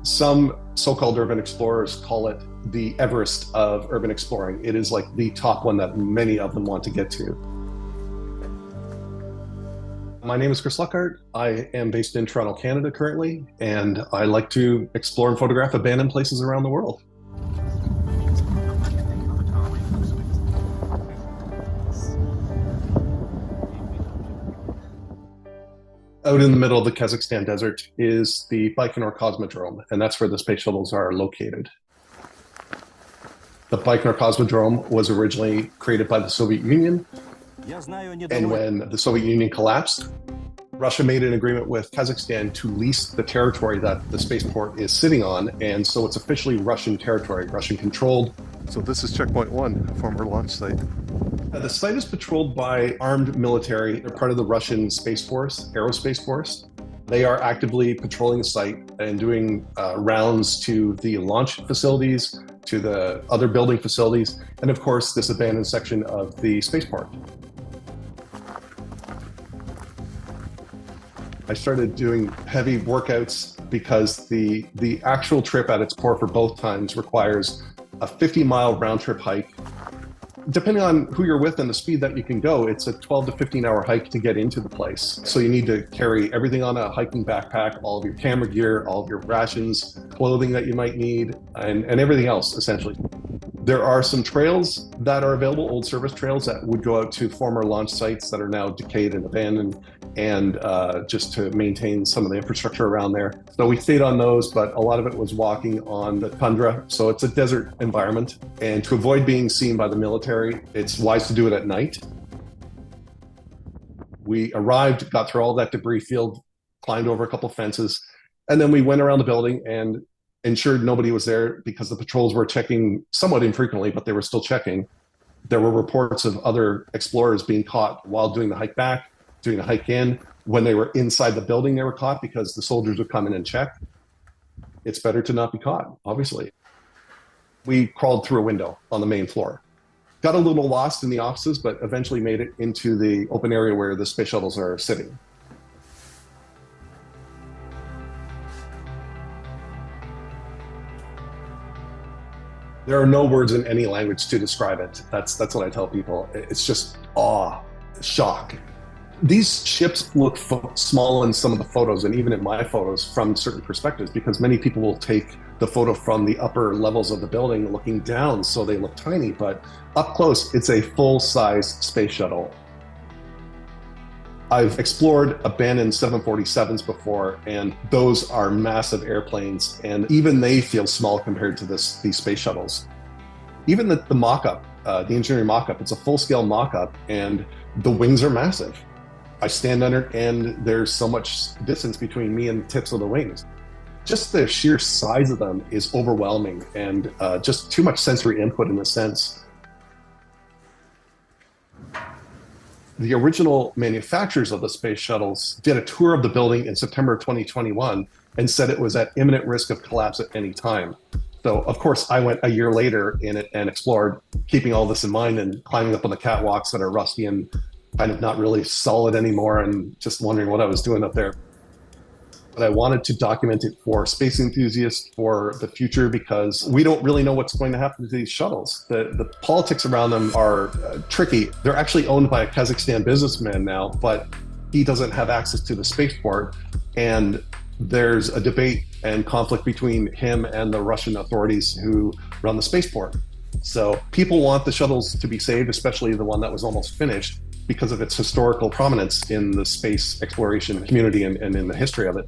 Some so-called urban explorers call it the Everest of urban exploring. It is like the top one that many of them want to get to. My name is Chris Luckhardt. I am based in Toronto, Canada currently, and I like to explore and photograph abandoned places around the world. Out in the middle of the Kazakhstan desert is the Baikonur Cosmodrome, and that's where the space shuttles are located. The Baikonur Cosmodrome was originally created by the Soviet Union, and when the Soviet Union collapsed, Russia made an agreement with Kazakhstan to lease the territory that the spaceport is sitting on, and so it's officially Russian territory, Russian controlled. So this is checkpoint 1, former launch site. The site is patrolled by armed military. They're part of the Russian Space Force, Aerospace Force. They are actively patrolling the site and doing rounds to the launch facilities, to the other building facilities, and of course, this abandoned section of the spaceport. I started doing heavy workouts because the actual trip at its core for both times requires a 50-mile round-trip hike. Depending on who you're with and the speed that you can go, it's a 12 to 15-hour hike to get into the place. So you need to carry everything on a hiking backpack, all of your camera gear, all of your rations, clothing that you might need, and everything else, essentially. There are some trails that are available, old service trails that would go out to former launch sites that are now decayed and abandoned, and just to maintain some of the infrastructure around there. So we stayed on those, but a lot of it was walking on the tundra. So it's a desert environment. And to avoid being seen by the military, it's wise to do it at night. We arrived, got through all that debris field, climbed over a couple fences, and then we went around the building and ensured nobody was there because the patrols were checking somewhat infrequently, but they were still checking. There were reports of other explorers being caught while doing the hike back, doing the hike in. When they were inside the building, they were caught because the soldiers would come in and check. It's better to not be caught, obviously. We crawled through a window on the main floor. Got a little lost in the offices, but eventually made it into the open area where the space shuttles are sitting. There are no words in any language to describe it. That's what I tell people. It's just awe, shock. These ships look small in some of the photos, and even in my photos from certain perspectives, because many people will take the photo from the upper levels of the building looking down, so they look tiny, but up close, it's a full-size space shuttle. I've explored abandoned 747s before, and those are massive airplanes, and even they feel small compared to these space shuttles. Even the mock-up, the engineering mock-up, it's a full-scale mock-up, and the wings are massive. I stand under it, and there's so much distance between me and the tips of the wings. Just the sheer size of them is overwhelming, and just too much sensory input in a sense. The original manufacturers of the space shuttles did a tour of the building in September 2021 and said it was at imminent risk of collapse at any time. So, of course, I went a year later in it and explored, keeping all this in mind and climbing up on the catwalks that are rusty and kind of not really solid anymore, and just wondering what I was doing up there. But I wanted to document it for space enthusiasts for the future, because we don't really know what's going to happen to these shuttles. The politics around them are tricky. They're actually owned by a Kazakhstan businessman now, but he doesn't have access to the spaceport. And there's a debate and conflict between him and the Russian authorities who run the spaceport. So people want the shuttles to be saved, especially the one that was almost finished, because of its historical prominence in the space exploration community and in the history of it.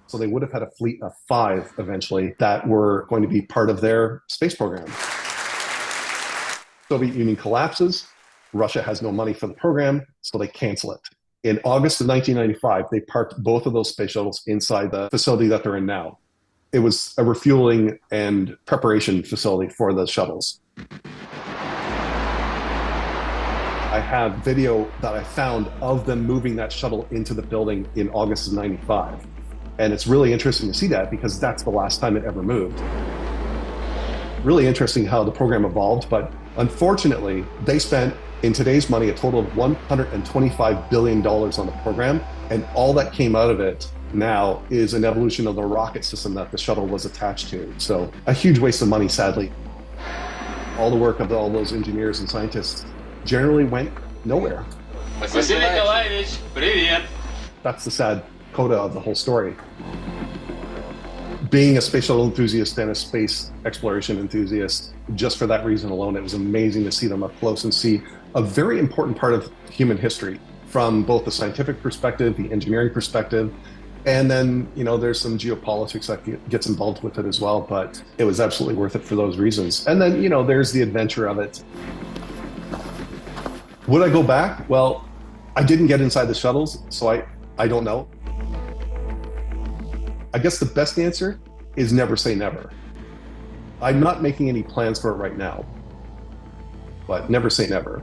So they would have had a fleet of 5 eventually that were going to be part of their space program. Soviet Union collapses, Russia has no money for the program, so they cancel it. In August of 1995, they parked both of those space shuttles inside the facility that they're in now. It was a refueling and preparation facility for the shuttles. I have video that I found of them moving that shuttle into the building in August of '95. And it's really interesting to see that, because that's the last time it ever moved. Really interesting how the program evolved, but Unfortunately, they spent, in today's money, a total of $125 billion on the program. And all that came out of it now is an evolution of the rocket system that the shuttle was attached to. So a huge waste of money, sadly. All the work of all those engineers and scientists generally went nowhere. Василий Николаевич, привет! That's the sad coda of the whole story. Being a space shuttle enthusiast and a space exploration enthusiast, just for that reason alone, it was amazing to see them up close and see a very important part of human history from both the scientific perspective, the engineering perspective, and then, there's some geopolitics that gets involved with it as well, but it was absolutely worth it for those reasons. And then, there's the adventure of it. Would I go back? Well, I didn't get inside the shuttles, so I don't know. I guess the best answer is never say never. I'm not making any plans for it right now, but never say never.